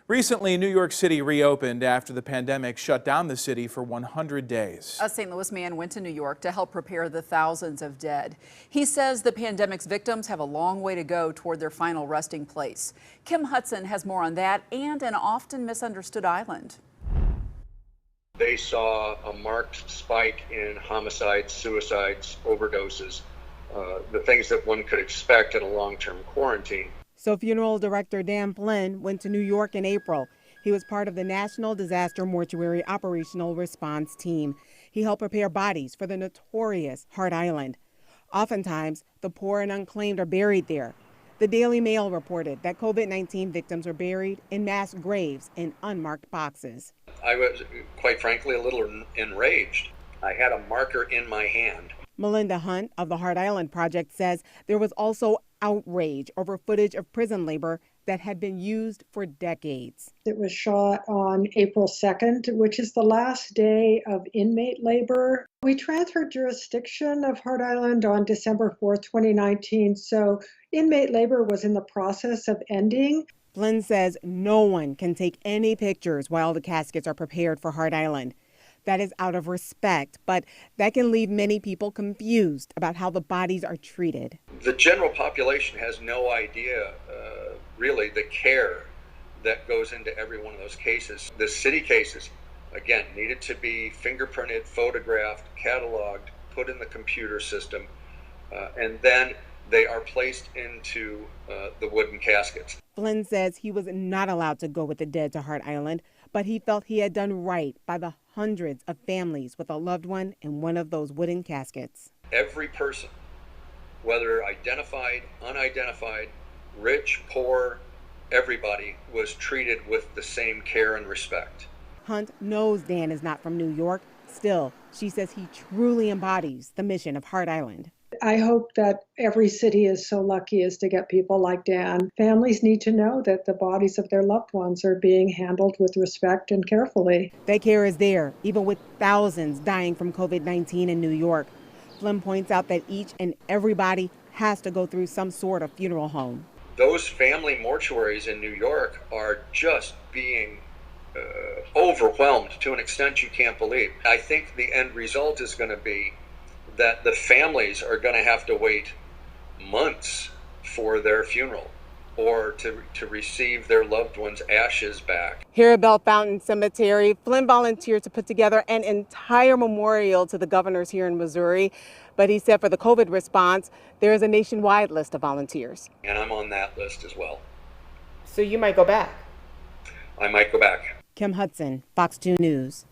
Recently, New York City reopened after the pandemic shut down the city for 100 days. A St. Louis man went to New York to help prepare the thousands of dead. He says the pandemic's victims have a long way to go toward their final resting place. Kim Hudson has more on that and an often misunderstood island. They saw a marked spike in homicides, suicides, overdoses, the things that one could expect in a long-term quarantine. So funeral director Dan FLYNN went to New York in April. He was part of the National Disaster Mortuary Operational Response Team. He helped prepare bodies for the notorious Hart Island. Oftentimes, the poor and unclaimed are buried there. The Daily Mail reported that COVID-19 victims were buried in mass graves in unmarked boxes. I was, quite frankly, a little enraged. I had a marker in my hand. MELINDA Hunt of the Hart Island Project says there was also outrage over footage of prison labor that had been used for decades. It was shot on April 2nd, which is the last day of inmate labor. We transferred jurisdiction of Hart Island on December 4th, 2019, so inmate labor was in the process of ending. FLYNN says no one can take any pictures while the caskets are prepared for Hart Island. That is out of respect, but that can leave many people confused about how the bodies are treated. The general population has no idea, really, the care that goes into every one of those cases. The city cases, again, needed to be fingerprinted, photographed, cataloged, put in the computer system, and then they are placed into the wooden caskets. FLYNN says he was not allowed to go with the dead to Hart Island, but he felt he had done right by the hundreds of families with a loved one in one of those wooden caskets. Every person, whether identified, unidentified, rich, poor, everybody was treated with the same care and respect. Hunt knows Dan is not from New York. Still, she says he truly embodies the mission of Hart Island. I hope that every city is so lucky as to get people like Dan. Families need to know that the bodies of their loved ones are being handled with respect and carefully. That care is there, even with thousands dying from COVID-19 in New York. FLYNN points out that each and every body has to go through some sort of funeral home. Those family mortuaries in New York are just being overwhelmed to an extent you can't believe. I think the end result is going to be that the families are going to have to wait months for their funeral or to receive their loved one's ashes back. Here at Bell Fountain Cemetery, FLYNN volunteered to put together an entire memorial to the governors here in Missouri. But he said for the COVID response, there is a nationwide list of volunteers. And I'm on that list as well. So you might go back? I might go back. Kim Hudson, Fox 2 News.